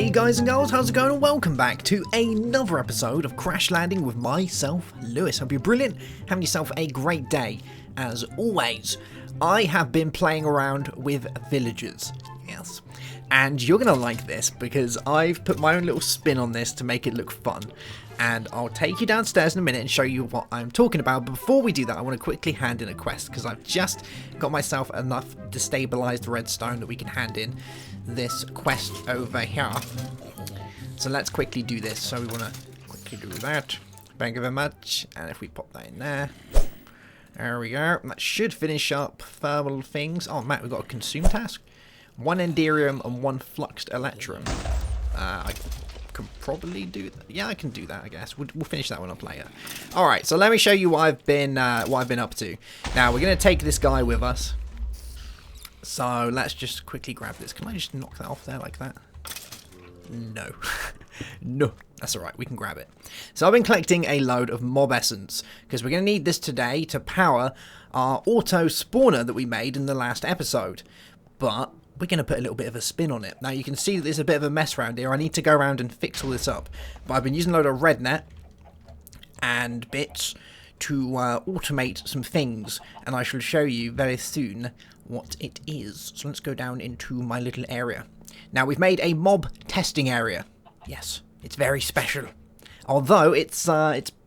Hey guys and girls, how's it going, and welcome back to another episode of Crash Landing with myself, Lewis. Hope you're brilliant, having yourself a great day. As always, I have been playing around with villagers, yes, and you're going to like this because I've put my own little spin on this to make it look fun. And I'll take you downstairs in a minute and show you what I'm talking about. But before we do that, I want to quickly hand in a quest because I've just got myself enough destabilized redstone that we can hand in this quest over here. So let's quickly do this. So we want to quickly do that. Thank you very much. And if we pop that in there. There we go. That should finish up thermal things. Oh, Matt, we've got a consume task. 1 enderium and 1 fluxed electrum. I can probably do that. Yeah, I can do that, I guess. We'll finish that one up later. Alright, so let me show you what I've been up to. Now, we're going to take this guy with us. So, let's just quickly grab this. Can I just knock that off there like that? No. No. That's alright, we can grab it. So, I've been collecting a load of mob essence, because we're going to need this today to power our auto spawner that we made in the last episode. But we're going to put a little bit of a spin on it. Now you can see that there's a bit of a mess around here. I need to go around and fix all this up. But I've been using a load of red net and bits to automate some things. And I shall show you very soon what it is. So let's go down into my little area. Now we've made a mob testing area. Yes, it's very special. Although it's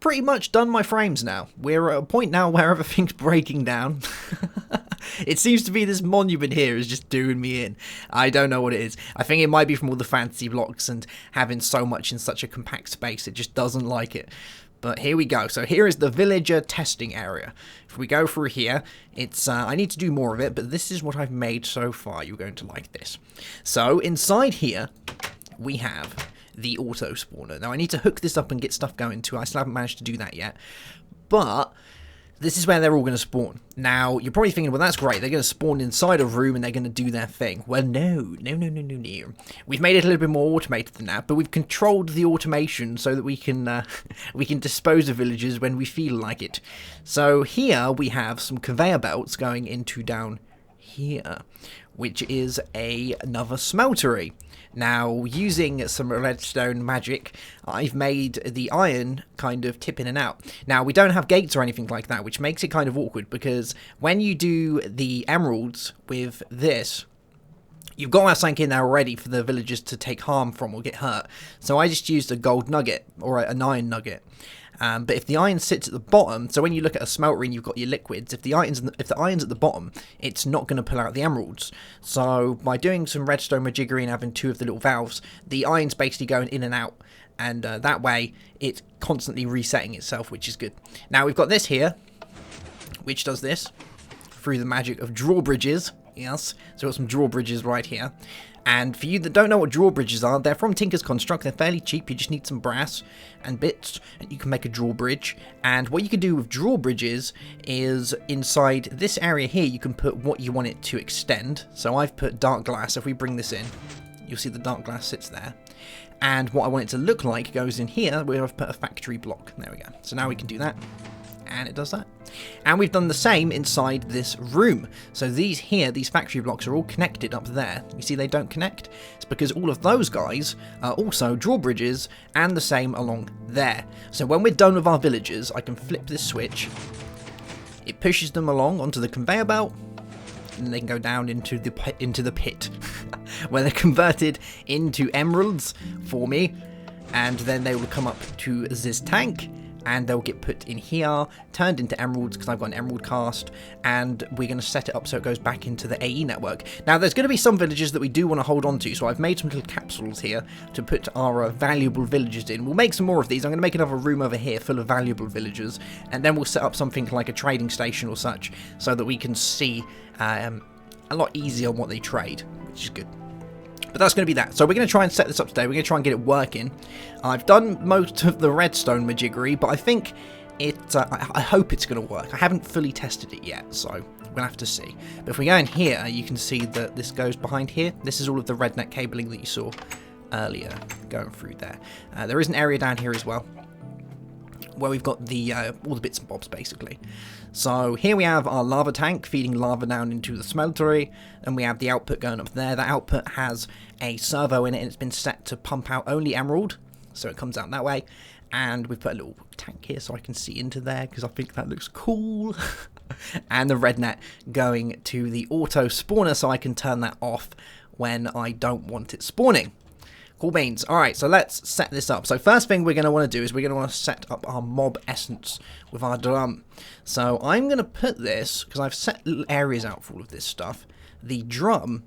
pretty much done my frames now. We're at a point now where everything's breaking down. It seems to be this monument here is just doing me in. I don't know what it is. I think it might be from all the fancy blocks and having so much in such a compact space. It just doesn't like it. But here we go. So here is the villager testing area. If we go through here, it's I need to do more of it, but this is what I've made so far. You're going to like this. So inside here, we have the auto spawner. Now I need to hook this up and get stuff going too. I still haven't managed to do that yet. But this is where they're all going to spawn. Now, you're probably thinking, well, that's great. They're going to spawn inside a room and they're going to do their thing. Well, no. We've made it a little bit more automated than that, but we've controlled the automation so that we can dispose of villagers when we feel like it. So here we have some conveyor belts going into down here, which is another smeltery. Now, using some redstone magic, I've made the iron kind of tip in and out. Now, we don't have gates or anything like that, which makes it kind of awkward, because when you do the emeralds with this, you've got to have something in there already for the villagers to take harm from or get hurt. So I just used a gold nugget, or an iron nugget. But if the iron sits at the bottom, so when you look at a smeltery and you've got your liquids, if the iron's at the bottom, it's not going to pull out the emeralds. So by doing some redstone majiggery and having 2 of the little valves, the iron's basically going in and out, and that way it's constantly resetting itself, which is good. Now we've got this here, which does this through the magic of drawbridges. Yes, so we've got some drawbridges right here. And for you that don't know what drawbridges are, they're from Tinker's Construct. They're fairly cheap. You just need some brass and bits, and you can make a drawbridge. And what you can do with drawbridges is inside this area here, you can put what you want it to extend. So I've put dark glass. If we bring this in, you'll see the dark glass sits there. And what I want it to look like goes in here, where I've put a factory block. There we go. So now we can do that. And it does that. And we've done the same inside this room. So these here, these factory blocks are all connected up there. You see they don't connect? It's because all of those guys are also drawbridges and the same along there. So when we're done with our villagers, I can flip this switch. It pushes them along onto the conveyor belt. And they can go down into the pit where they're converted into emeralds for me. And then they will come up to this tank. And they'll get put in here, turned into emeralds, because I've got an emerald cast, and we're going to set it up so it goes back into the AE network. Now, there's going to be some villages that we do want to hold on to, so I've made some little capsules here to put our valuable villagers in. We'll make some more of these. I'm going to make another room over here full of valuable villagers, and then we'll set up something like a trading station or such, so that we can see a lot easier what they trade, which is good. But that's going to be that. So we're going to try and set this up today. We're going to try and get it working. I've done most of the redstone majiggery, but I think I hope it's going to work. I haven't fully tested it yet, so we'll have to see. But if we go in here, you can see that this goes behind here. This is all of the red net cabling that you saw earlier going through there. There is an area down here as well. where we've got the all the bits and bobs basically. So here we have our lava tank feeding lava down into the smeltery, and we have the output going up there. That output has a servo in it, and it's been set to pump out only emerald, so it comes out that way. And we've put a little tank here so I can see into there because I think that looks cool. And the red net going to the auto spawner so I can turn that off when I don't want it spawning. Cool beans. Alright, so let's set this up. So first thing we're going to want to do is we're going to want to set up our mob essence with our drum. So I'm going to put this, because I've set little areas out for all of this stuff. The drum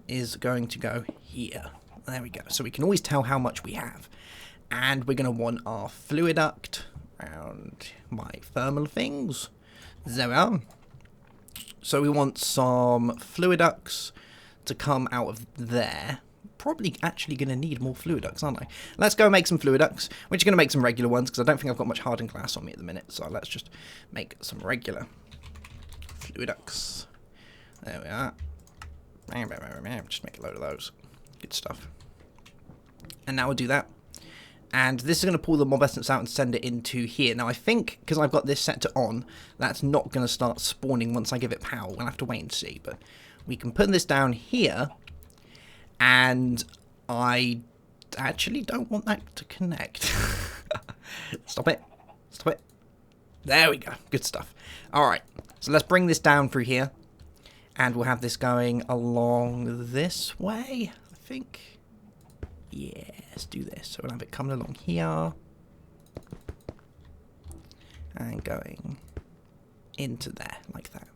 is going to go here. There we go. So we can always tell how much we have. And we're going to want our fluid duct around my thermal things. There we are. So we want some fluid ducts to come out of there. Probably actually going to need more fluid ducts, aren't I? Let's go make some fluid ducts. We're just going to make some regular ones because I don't think I've got much hardened glass on me at the minute. So let's just make some regular fluid ducts. There we are. Just make a load of those. Good stuff. And now we'll do that. And this is going to pull the mob essence out and send it into here. Now I think, because I've got this set to on, that's not going to start spawning once I give it power. We'll have to wait and see. But we can put this down here. And I actually don't want that to connect. Stop it. Stop it. There we go. Good stuff. Alright. So let's bring this down through here. And we'll have this going along this way, I think. Yeah, let's do this. So we'll have it coming along here. And going into there, like that.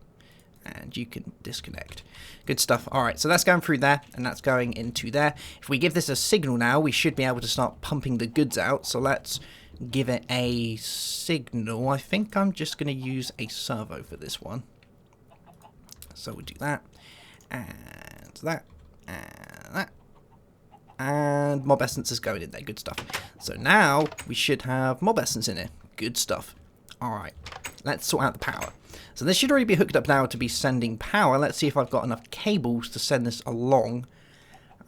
And you can disconnect. Good stuff. Alright, so that's going through there, and that's going into there. If we give this a signal now, we should be able to start pumping the goods out. So let's give it a signal. I think I'm just going to use a servo for this one. So we'll do that. And that. And that. And mob essence is going in there. Good stuff. So now we should have mob essence in it. Good stuff. Alright, let's sort out the power. So this should already be hooked up now to be sending power. Let's see if I've got enough cables to send this along.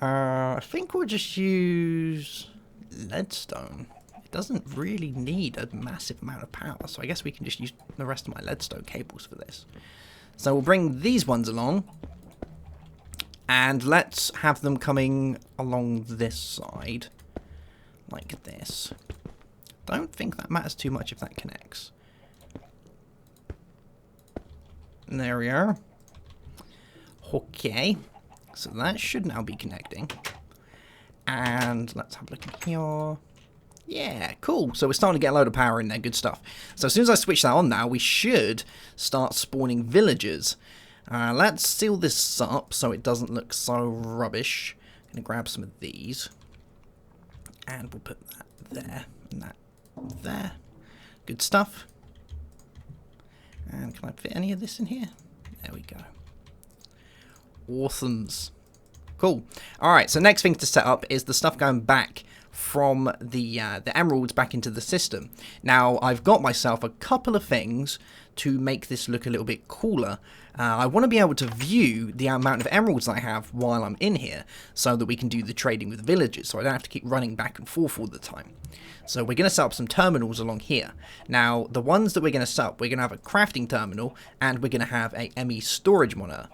I think we'll just use leadstone. It doesn't really need a massive amount of power, so I guess we can just use the rest of my leadstone cables for this. So we'll bring these ones along. And let's have them coming along this side, like this. Don't think that matters too much if that connects. There we are. Okay, so that should now be connecting. And let's have a look in here. Yeah, cool. So we're starting to get a load of power in there. Good stuff. So as soon as I switch that on now, we should start spawning villagers. Let's seal this up so it doesn't look so rubbish. I'm going to grab some of these. And we'll put that there and that there. Good stuff. And can I fit any of this in here? There we go. Awesomes. Cool. Alright, so next thing to set up is the stuff going back from the emeralds back into the system. Now, I've got myself a couple of things to make this look a little bit cooler. I want to be able to view the amount of emeralds I have while I'm in here so that we can do the trading with villagers, so I don't have to keep running back and forth all the time. So we're going to set up some terminals along here. Now, the ones that we're going to set up, we're going to have a crafting terminal and we're going to have a ME storage monitor.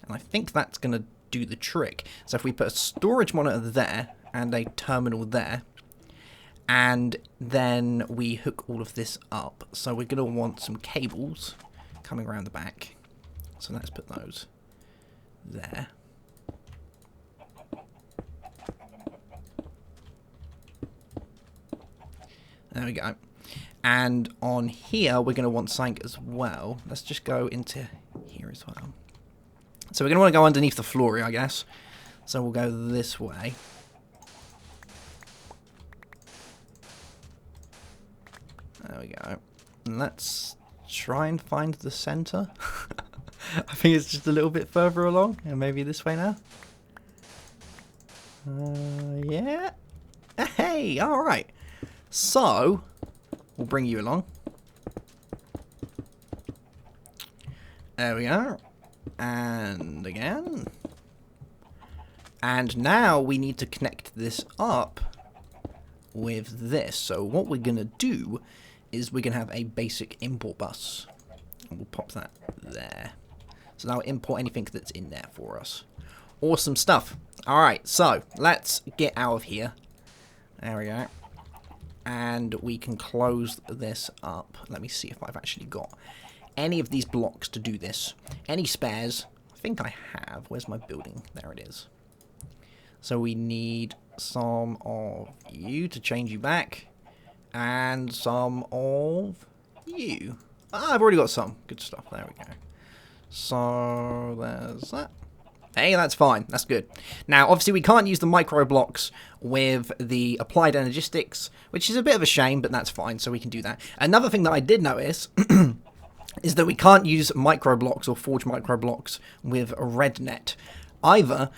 And I think that's going to do the trick. So if we put a storage monitor there and a terminal there, and then we hook all of this up. So we're going to want some cables coming around the back. So let's put those there. There we go. And on here, we're going to want something as well. Let's just go into here as well. So we're going to want to go underneath the floor here, I guess. So we'll go this way. There we go. And let's try and find the center. I think it's just a little bit further along. And maybe this way now. Yeah. Hey, alright. So, we'll bring you along. There we are. And again. And now we need to connect this up with this. So what we're going to do is we're going to have a basic import bus. And we'll pop that there. So now import anything that's in there for us. Awesome stuff. Alright, so let's get out of here. There we go. And we can close this up. Let me see if I've actually got any of these blocks to do this. Any spares? I think I have. Where's my building? There it is. So we need some of you to change you back. And some of you. Ah, I've already got some. Good stuff. There we go. So there's that. Hey, that's fine. That's good. Now, obviously, we can't use the micro blocks with the applied energistics, which is a bit of a shame, but that's fine, so we can do that. Another thing that I did notice is that we can't use micro blocks or forge micro blocks with a red net either,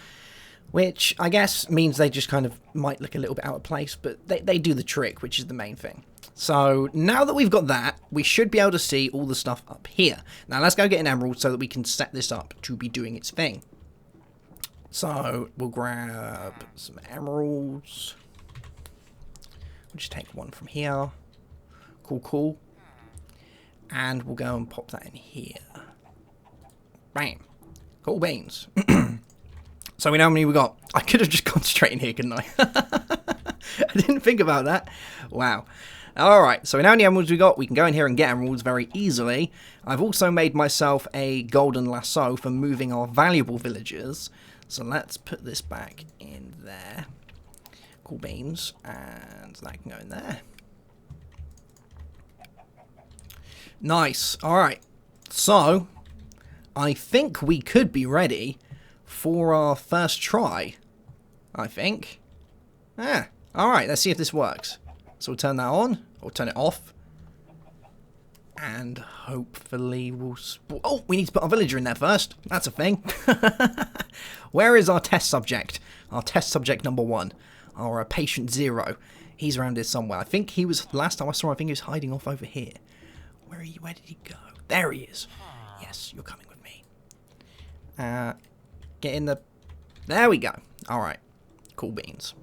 which I guess means they just kind of might look a little bit out of place, but they do the trick, which is the main thing. So now that we've got that, we should be able to see all the stuff up here. Now, let's go get an emerald so that we can set this up to be doing its thing. So, we'll grab some emeralds. We'll just take one from here. Cool, cool. And we'll go and pop that in here. Bam. Cool beans. So we know how many we got. I could have just gone straight in here, couldn't I? I didn't think about that. Wow. Alright, so we know how many emeralds we got. We can go in here and get emeralds very easily. I've also made myself a golden lasso for moving our valuable villagers. So let's put this back in there. Cool beans. And that can go in there. Nice. Alright. So, I think we could be ready for our first try. I think. Yeah. Alright, let's see if this works. So we'll turn that on. Or turn it off. And hopefully we'll... Oh, we need to put our villager in there first. That's a thing. Where is our test subject? Our test subject number 1. Our patient 0. He's around here somewhere. I think he was... Last time I saw him, I think he was hiding off over here. Where are you? Where did he go? There he is. Yes, you're coming with me. Get in the... There we go. Alright. Cool beans.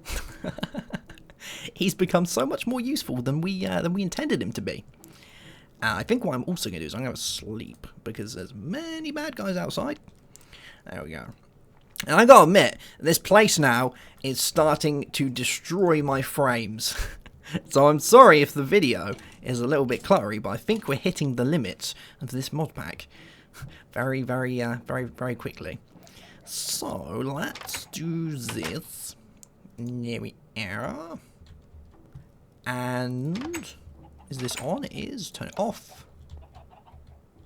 He's become so much more useful than we intended him to be. I think what I'm also going to do is I'm going to sleep, because there's many bad guys outside. There we go. And I gotta admit, this place now is starting to destroy my frames. So I'm sorry if the video is a little bit cluttery, but I think we're hitting the limits of this mod pack very, very quickly. So let's do this. There we are. And... is this on? It is. Turn it off.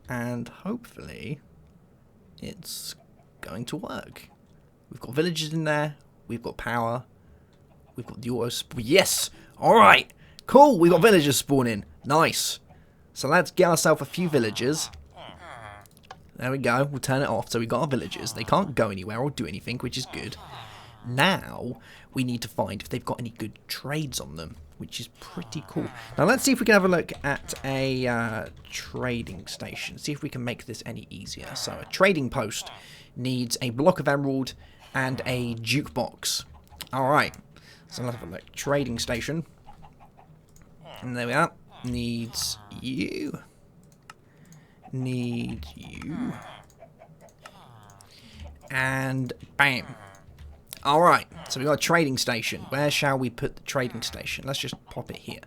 And hopefully it's going to work. We've got villagers in there. We've got power. We've got the auto yes! Alright! Cool! We've got villagers spawning. Nice. So let's get ourselves a few villagers. There we go. We'll turn it off. So we've got our villagers. They can't go anywhere or do anything, which is good. Now we need to find if they've got any good trades on them, which is pretty cool. Now let's see if we can have a look at a trading station. See if we can make this any easier. So a trading post needs a block of emerald and a jukebox. Alright. So let's have a look. Trading station. And there we are. Needs you. Need you. And bam. Alright, so we've got a trading station. Where shall we put the trading station? Let's just pop it here.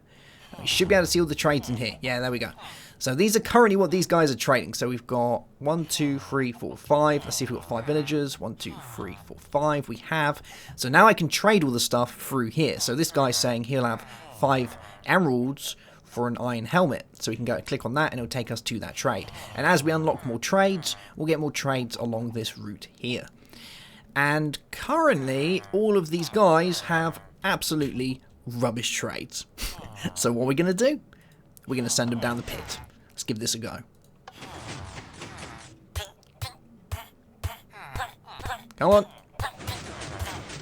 We should be able to see all the trades in here. Yeah, there we go. So these are currently what these guys are trading. So we've got 1, 2, 3, 4, 5. Let's see if we've got 5 villagers. 1, 2, 3, 4, 5. We have. So now I can trade all the stuff through here. So this guy's saying he'll have 5 emeralds for an iron helmet. So we can go click on that and it'll take us to that trade. And as we unlock more trades, we'll get more trades along this route here. And currently, all of these guys have absolutely rubbish trades. So what are we going to do? We're going to send them down the pit. Let's give this a go. Come on.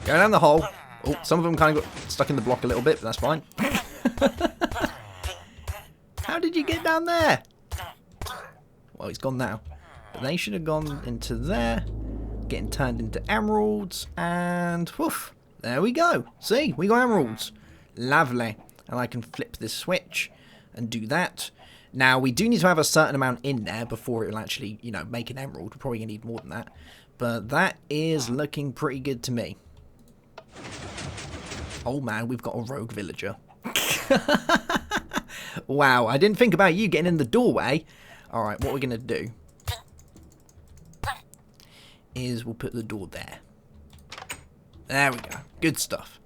Go down the hole. Oh, some of them kind of got stuck in the block a little bit, but that's fine. How did you get down there? Well, he's gone now. But they should have gone into there. Getting turned into emeralds, and woof, there we go. See, we got emeralds. Lovely. And I can flip this switch, and do that. Now, we do need to have a certain amount in there before it will actually, you know, make an emerald. We're probably going to need more than that. But that is looking pretty good to me. Oh man, we've got a rogue villager. Wow, I didn't think about you getting in the doorway. Alright, what we're going to do is we'll put the door there. There we go. Good stuff.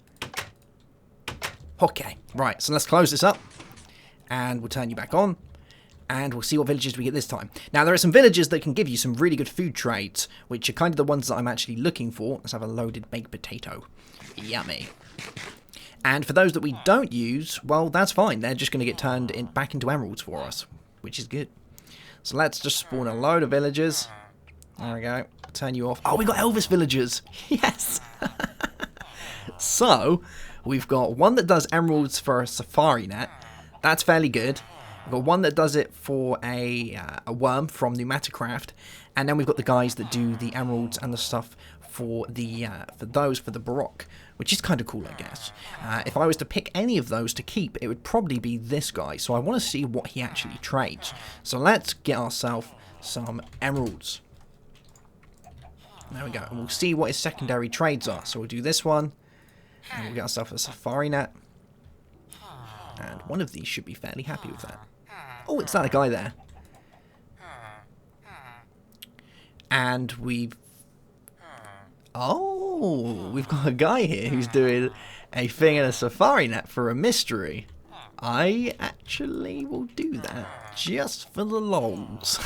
Okay, right, so let's close this up. And we'll turn you back on. And we'll see what villages we get this time. Now, there are some villages that can give you some really good food trades, which are kind of the ones that I'm actually looking for. Let's have a loaded baked potato. Yummy. And for those that we don't use, well, that's fine. They're just going to get turned back into emeralds for us, which is good. So let's just spawn a load of villagers. There we go. Turn you off. Oh, we got Elvis villagers. Yes. So, we've got one that does emeralds for a safari net. That's fairly good. We've got one that does it for a worm from Pneumaticraft, and then we've got the guys that do the emeralds and the stuff for the Baroque, which is kind of cool, I guess. If I was to pick any of those to keep, it would probably be this guy. So I want to see what he actually trades. So let's get ourselves some emeralds. There we go. And we'll see what his secondary trades are. So we'll do this one, and we'll get ourselves a safari net. And one of these should be fairly happy with that. Oh, it's that guy there. And we've... Oh, we've got a guy here who's doing a thing in a safari net for a mystery. I actually will do that just for the lols.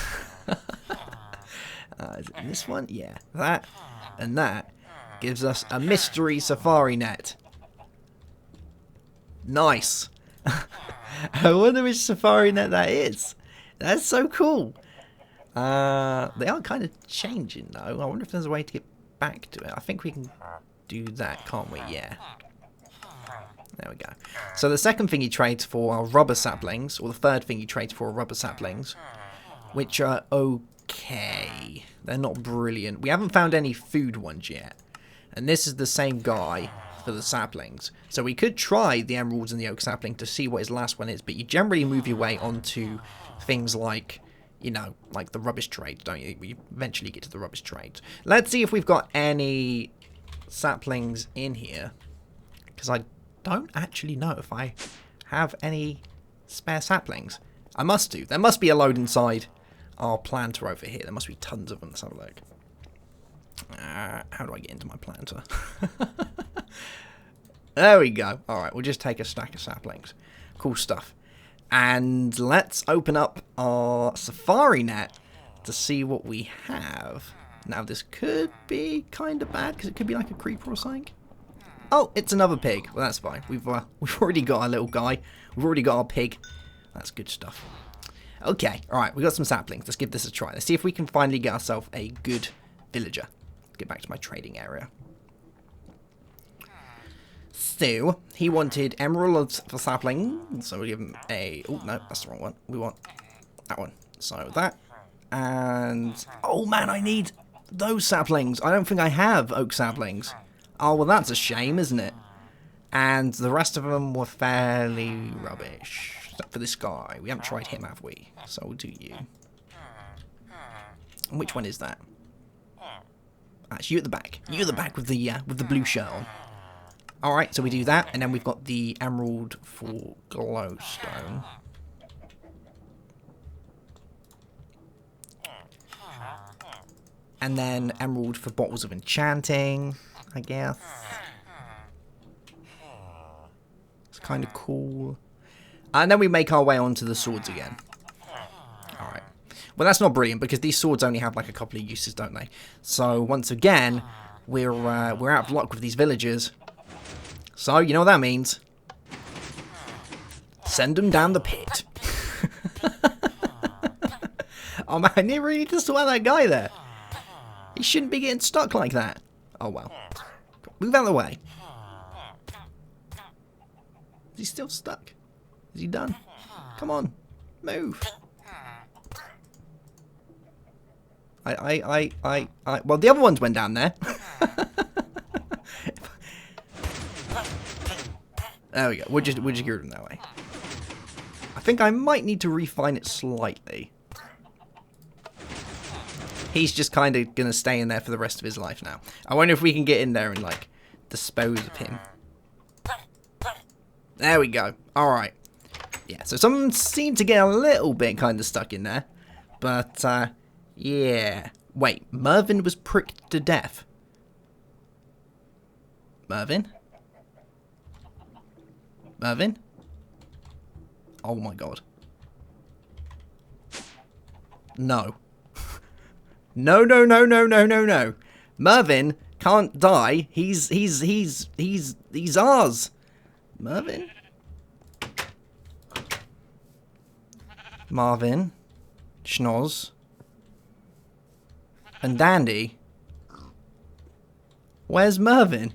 Is it this one? Yeah, that and that gives us a mystery safari net. Nice. I wonder which safari net that is. That's so cool. They are kind of changing though. I wonder if there's a way to get back to it. I think we can do that, can't we? Yeah. There we go. So the second thing he trades for are rubber saplings, or the third thing he trades for are rubber saplings, which are okay. They're not brilliant. We haven't found any food ones yet. And this is the same guy for the saplings. So we could try the emeralds and the oak sapling to see what his last one is, but you generally move your way onto things like, you know, like the rubbish trades, don't you? We eventually get to the rubbish trades. Let's see if we've got any saplings in here, because I don't actually know if I have any spare saplings. I must do. There must be a load inside our planter over here. There must be tons of them. Let's have a look. How do I get into my planter? There we go. Alright, we'll just take a stack of saplings. Cool stuff. And let's open up our safari net to see what we have. Now, this could be kind of bad, because it could be like a creeper or something. Oh, it's another pig. Well, that's fine. We've already got our little guy. We've already got our pig. That's good stuff. Okay, alright, we got some saplings. Let's give this a try. Let's see if we can finally get ourselves a good villager. Let's get back to my trading area. So, he wanted emeralds for sapling, so we'll give him a... Oh, no, that's the wrong one. We want that one. So, that. And... Oh, man, I need those saplings. I don't think I have oak saplings. Oh, well, that's a shame, isn't it? And the rest of them were fairly rubbish. Except for this guy. We haven't tried him, have we? So, we'll do you. And which one is that? That's you at the back. You at the back with the blue shirt on. Alright, so we do that, and then we've got the emerald for glowstone. And then emerald for bottles of enchanting, I guess. It's kind of cool. And then we make our way onto the swords again. Alright. Well, that's not brilliant, because these swords only have like a couple of uses, don't they? So, once again, we're out of luck with these villagers. So, you know what that means. Send them down the pit. Oh man, you really need to sort out that guy there. He shouldn't be getting stuck like that. Oh well. Move out of the way. Is he still stuck? Is he done? Come on. Move. Well, the other ones went down there. There we go. We'll just get them that way. I think I might need to refine it slightly. He's just kind of going to stay in there for the rest of his life now. I wonder if we can get in there and, like, dispose of him. There we go. Alright. Yeah, so some of them seem to get a little bit kind of stuck in there. But, yeah. Wait, Mervyn was pricked to death. Mervyn? Mervyn? Oh my god. No. No, no, no, no, no, no, no. Mervyn can't die. He's ours. Mervyn? Marvin. Schnoz. And Dandy. Where's Mervyn?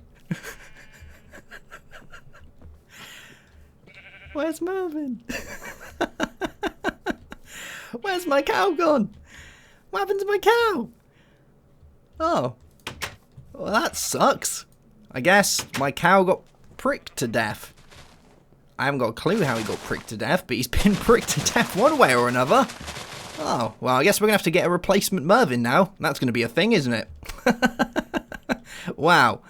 Where's Mervyn? Where's my cow gone? What happened to my cow? Oh. Well, that sucks. I guess my cow got pricked to death. I haven't got a clue how he got pricked to death, but he's been pricked to death one way or another. Oh, well, I guess we're going to have to get a replacement Mervyn now. That's going to be a thing, isn't it? Wow.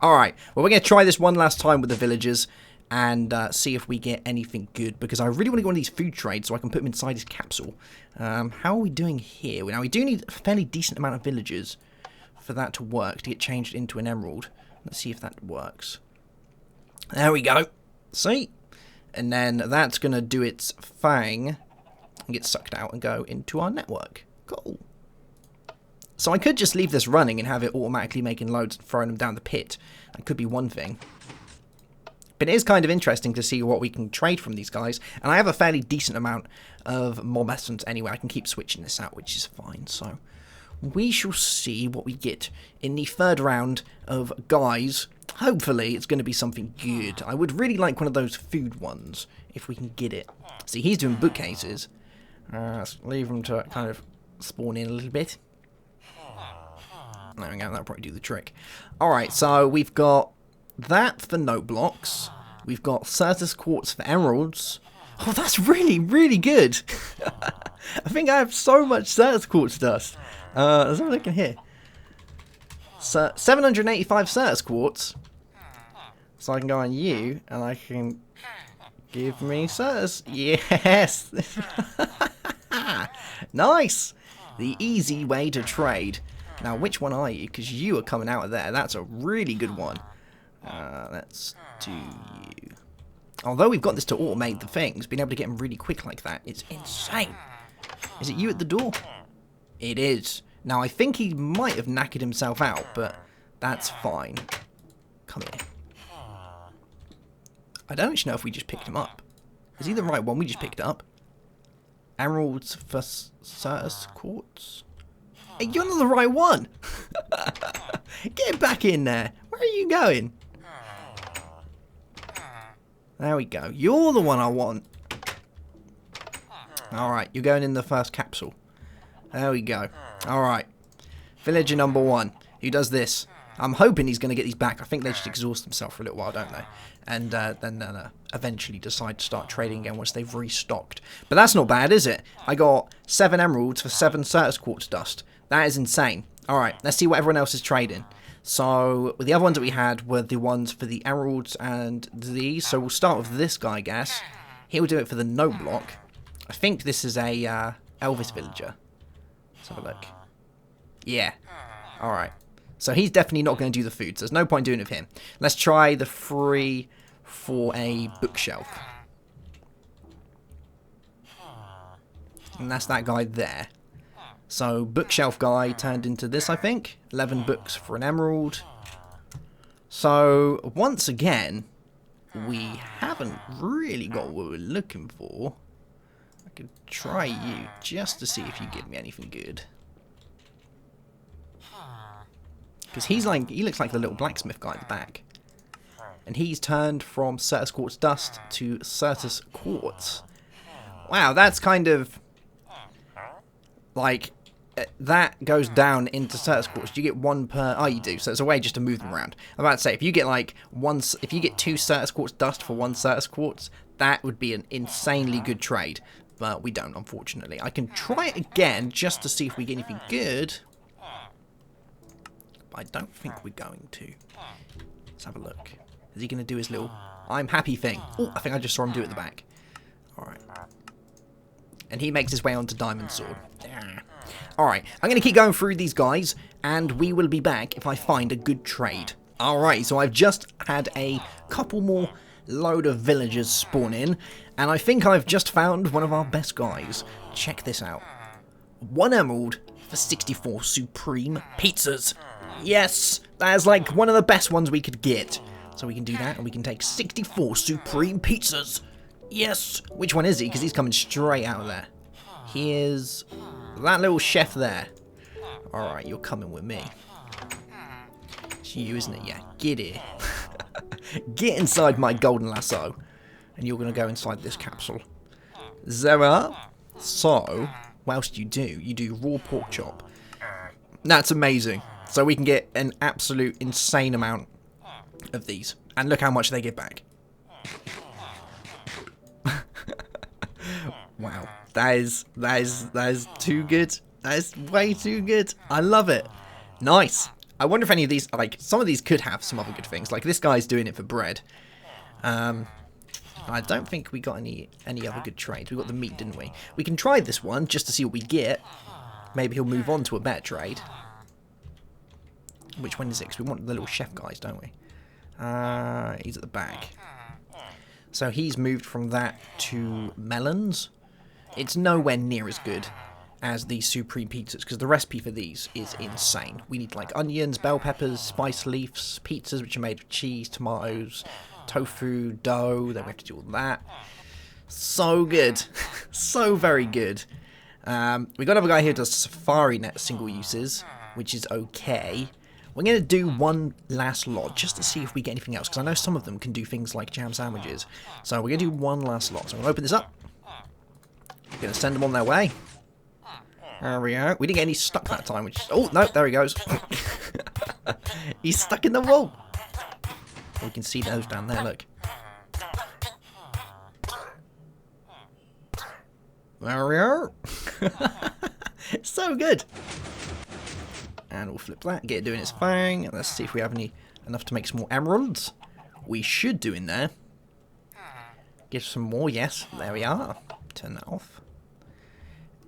Alright, well, we're going to try this one last time with the villagers and see if we get anything good, because I really want to go on these food trades so I can put them inside his capsule. How are we doing here? Now, we do need a fairly decent amount of villagers for that to work, to get changed into an emerald. Let's see if that works. There we go. See? And then that's going to do its thing and get sucked out and go into our network. Cool. So I could just leave this running and have it automatically making loads and throwing them down the pit. That could be one thing. But it is kind of interesting to see what we can trade from these guys. And I have a fairly decent amount of mob essence anyway. I can keep switching this out, which is fine. So we shall see what we get in the third round of guys. Hopefully it's going to be something good. I would really like one of those food ones, if we can get it. See, he's doing bookcases. Let's leave him to kind of spawn in a little bit. There we go, that'll probably do the trick. Alright, so we've got that for note blocks. We've got Certus quartz for emeralds. Oh, that's really, really good. I think I have so much Certus quartz dust. Let's have a look in here. 785 Certus quartz. So I can go on you, and I can give me Certus. Yes. Nice. The easy way to trade. Now, which one are you? Because you are coming out of there. That's a really good one. Let's do you. Although we've got this to automate the things, being able to get them really quick like that is insane. Is it you at the door? It is. Now, I think he might have knackered himself out, but that's fine. Come here. I don't actually know if we just picked him up. Is he the right one? We just picked up. Emeralds for Certus quartz. Hey, you're not the right one. Get back in there. Where are you going? There we go. You're the one I want. Alright, you're going in the first capsule. There we go. Alright. Villager number 1. Who does this? I'm hoping he's going to get these back. I think they just exhaust themselves for a little while, don't they? And then eventually decide to start trading again once they've restocked. But that's not bad, is it? I got 7 emeralds for 7 Certus quartz dust. That is insane. Alright, let's see what everyone else is trading. So, the other ones that we had were the ones for the emeralds and these. So, we'll start with this guy, I guess. He'll do it for the no block. I think this is a Elvis villager. Let's have a look. Yeah. Alright. So, he's definitely not going to do the food. So, there's no point doing it with him. Let's try the free for a bookshelf. And that's that guy there. So, bookshelf guy turned into this, I think. 11 books for an emerald. So, once again, we haven't really got what we're looking for. I could try you just to see if you give me anything good. Because he looks like the little blacksmith guy at the back. And he's turned from Certus quartz dust to Certus quartz. Wow, that's kind of like that goes down into certain quarters. Do you get one per... Oh, you do. So it's a way just to move them around. I'm about to say, if you get like if you get 2 Certus Quartz dust for 1 Certus Quartz, that would be an insanely good trade. But we don't, unfortunately. I can try it again just to see if we get anything good. But I don't think we're going to. Let's have a look. Is he going to do his little I'm happy thing? Oh, I think I just saw him do it at the back. Alright. And he makes his way onto Diamond Sword. Alright, I'm going to keep going through these guys, and we will be back if I find a good trade. Alright, so I've just had a couple more load of villagers spawn in, and I think I've just found one of our best guys. Check this out. 1 emerald for 64 supreme pizzas. Yes, that is like one of the best ones we could get. So we can do that, and we can take 64 supreme pizzas. Yes! Which one is he? Because he's coming straight out of there. Here's that little chef there. Alright, you're coming with me. It's you, isn't it? Yeah, get here. Get inside my golden lasso. And you're going to go inside this capsule. Zera. So, what else do? You do raw pork chop. That's amazing. So we can get an absolute insane amount of these. And look how much they give back. Wow, that is too good. That is way too good. I love it. Nice. I wonder if any of these, like, some of these could have some other good things. Like this guy's doing it for bread. I don't think we got any other good trades. We got the meat, didn't we? We can try this one just to see what we get. Maybe he'll move on to a better trade. Which one is it? 'Cause we want the little chef guys, don't we? He's at the back. So he's moved from that to melons. It's nowhere near as good as these supreme pizzas, because the recipe for these is insane. We need like onions, bell peppers, spice leaves, pizzas which are made of cheese, tomatoes, tofu, dough. Then we have to do all that. So good. So very good. We got another guy here who does safari net single uses, which is okay. We're going to do one last lot just to see if we get anything else, because I know some of them can do things like jam sandwiches. So we're going to do one last lot. So I'm going to open this up. We're going to send them on their way. There we go. We didn't get any stuck that time. Which, oh, no, there he goes. He's stuck in the wall. We can see those down there, look. There we are. So good. And we'll flip that, get it doing its thing. Let's see if we have enough to make some more emeralds. We should do in there. Give some more, yes. There we are. Turn that off.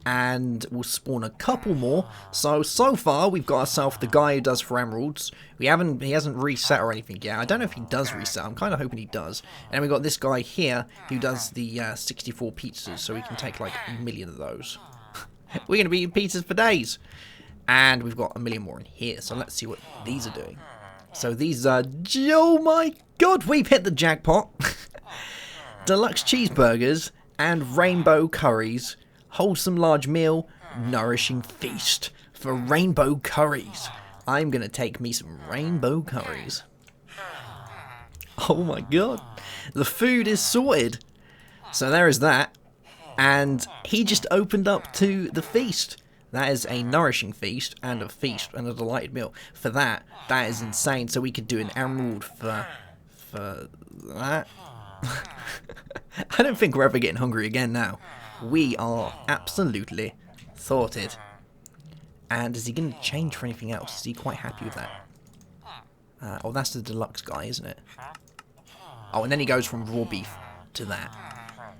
And we'll spawn a couple more. So far we've got ourselves the guy who does for emeralds. He hasn't reset or anything yet. I don't know if he does reset. I'm kind of hoping he does. And we've got this guy here who does the 64 pizzas. So we can take like 1 million of those. We're going to be eating pizzas for days. And we've got 1 million more in here. So let's see what these are doing. So these are... Oh my god, we've hit the jackpot. Deluxe cheeseburgers and rainbow curries. Wholesome large meal, nourishing feast for rainbow curries. I'm going to take me some rainbow curries. Oh my god. The food is sorted. So there is that. And he just opened up to the feast. That is a nourishing feast and a delighted meal. For that is insane. So we could do an emerald for that. I don't think we're ever getting hungry again now. We are absolutely sorted. And is he going to change for anything else? Is he quite happy with that? Oh, that's the deluxe guy, isn't it? Oh, and then he goes from raw beef to that.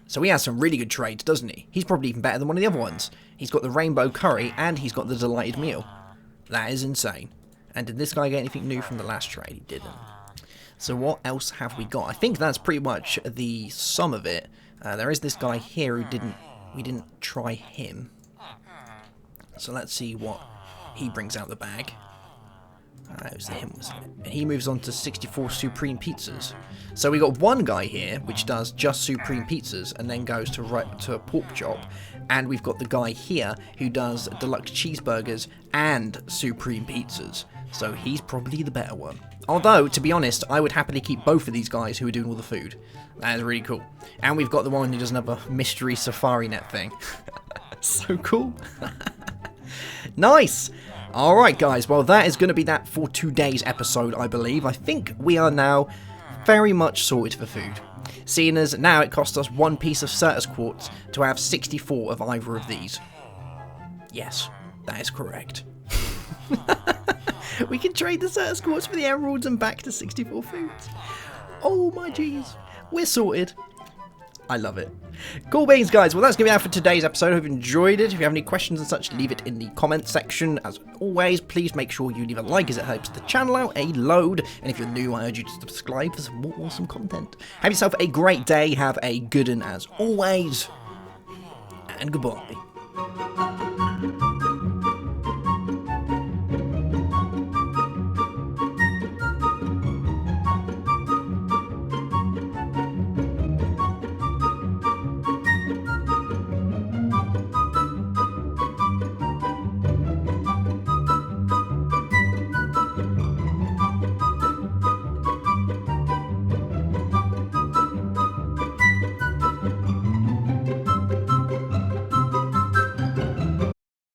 So he has some really good trades, doesn't he? He's probably even better than one of the other ones. He's got the rainbow curry and he's got the delighted meal. That is insane. And did this guy get anything new from the last trade? He didn't. So what else have we got? I think that's pretty much the sum of it. There is this guy here who we didn't try him. So let's see what he brings out the bag. It was him, wasn't it? And he moves on to 64 supreme pizzas. So we got one guy here which does just supreme pizzas and then goes to a pork chop. And we've got the guy here who does deluxe cheeseburgers and supreme pizzas. So he's probably the better one. Although, to be honest, I would happily keep both of these guys who are doing all the food. That is really cool. And we've got the one who doesn't have a mystery safari net thing. So cool. Nice. Alright guys, well that is going to be that for today's episode, I believe. I think we are now very much sorted for food. Seeing as now it costs us 1 piece of Certus Quartz to have 64 of either of these. Yes, that is correct. We can trade the Certus Quartz for the emeralds and back to 64 foods. Oh my jeez. We're sorted. I love it. Cool beans, guys. Well, that's going to be it for today's episode. I hope you enjoyed it. If you have any questions and such, leave it in the comments section. As always, please make sure you leave a like as it helps the channel out a load. And if you're new, I urge you to subscribe for some more awesome content. Have yourself a great day. Have a good one as always. And goodbye.